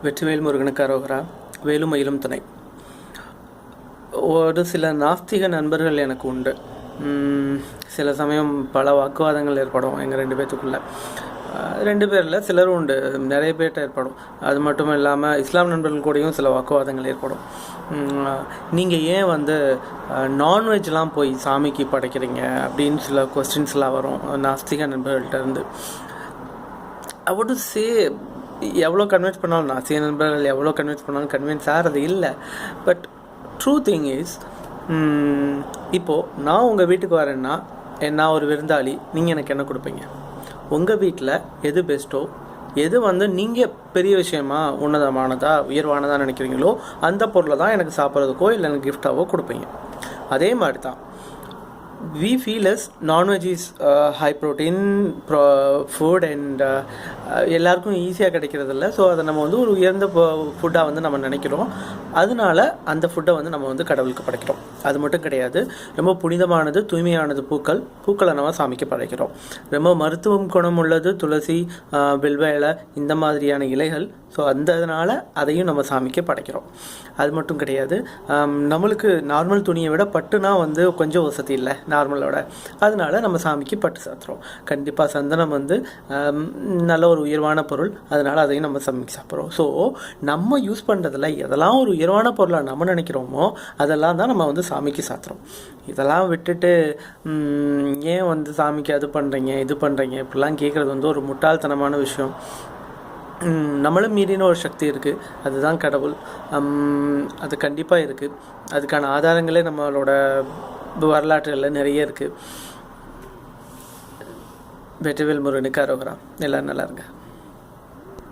வெற்றிவேல் முருகனுக்கு அரோகரா. வேலுமயிலும் துணை. ஒரு சில நாஸ்திக நண்பர்கள் எனக்கு உண்டு. சில சமயம் பல வாக்குவாதங்கள் ஏற்படும் எங்கள் 2 பேர்த்துக்குள்ளே. 2 பேரில் சிலரும் உண்டு, நிறைய பேர்கிட்ட ஏற்படும். அது மட்டும் இல்லாமல் இஸ்லாம் நண்பர்கள் கூடயும் சில வாக்குவாதங்கள் ஏற்படும். நீங்கள் ஏன் நான்வெஜ்லாம் போய் சாமிக்கு படைக்கிறீங்க அப்படின்னு சில கொஸ்டின்ஸ்லாம் வரும் நாஸ்திக நண்பர்கள்ட்ட இருந்து. அவ்வளோ எவ்வளோ கன்வின்ஸ் பண்ணாலும் நாஸ்திக நண்பர்கள் எவ்வளோ கன்வின்ஸ் பண்ணாலும் கன்வின்ஸ் ஆகிறது இல்லை. பட் ட்ரூ திங் இஸ், இப்போது நான் உங்கள் வீட்டுக்கு வரேன்னா, நான் ஒரு விருந்தாளி, நீங்கள் எனக்கு என்ன கொடுப்பீங்க? உங்கள் வீட்டில் எது பெஸ்ட்டோ, எது நீங்கள் பெரிய விஷயமா உன்னதமானதா உயர்வானதாக நினைக்கிறீங்களோ அந்த பொருளை தான் எனக்கு சாப்பிட்றதுக்கோ இல்லை எனக்கு கிஃப்டாவோ கொடுப்பீங்க. அதே மாதிரி தான் we feel as non-veg is high protein food and எல்லாருக்கும் ஈஸியாக கிடைக்கிறதில்ல. ஸோ அதை நம்ம ஒரு உயர்ந்த ஃபுட்டாக நம்ம நினைக்கிறோம். அதனால அந்த ஃபுட்டை நம்ம கடவுளுக்கு படைக்கிறோம். அது மட்டும் கிடையாது, ரொம்ப புனிதமானது தூய்மையானது பூக்களை நம்ம சாமிக்கு படைக்கிறோம். ரொம்ப மருத்துவம் குணம் உள்ளது துளசி, வில்வ இலை, இந்த மாதிரியான இலைகள். ஸோ அதனால் அதையும் நம்ம சாமிக்கு படைக்கிறோம். அது மட்டும் கிடையாது, நம்மளுக்கு நார்மல் துணியை விட பட்டுனா கொஞ்சம் வசதி இல்லை நார்மலோட. அதனால நம்ம சாமிக்கு பட்டு சாத்துறோம். கண்டிப்பாக சந்தனம் நல்ல ஒரு உயர்வான பொருள், அதனால் அதையும் நம்ம சாமிக்கு சாப்பிட்றோம். ஸோ நம்ம யூஸ் பண்ணுறதில் எதெல்லாம் ஒரு உயர்வான பொருளாக நம்ம நினைக்கிறோமோ அதெல்லாம் தான் நம்ம சாமிக்கு சாத்துறோம். இதெல்லாம் விட்டுட்டு ஏன் சாமிக்கு அது பண்ணுறீங்க இது பண்ணுறீங்க இப்படிலாம் கேட்குறது ஒரு முட்டாள்தனமான விஷயம். நம்மளும் மீறின ஒரு சக்தி இருக்குது, அதுதான் கடவுள். அது கண்டிப்பாக இருக்குது. அதுக்கான ஆதாரங்களே நம்மளோட வரலாற்றுகளில் நிறைய இருக்குது. வெற்றிவேல் முருகனுக்கு அரோகரா. எல்லோரும் நல்லா இருங்க.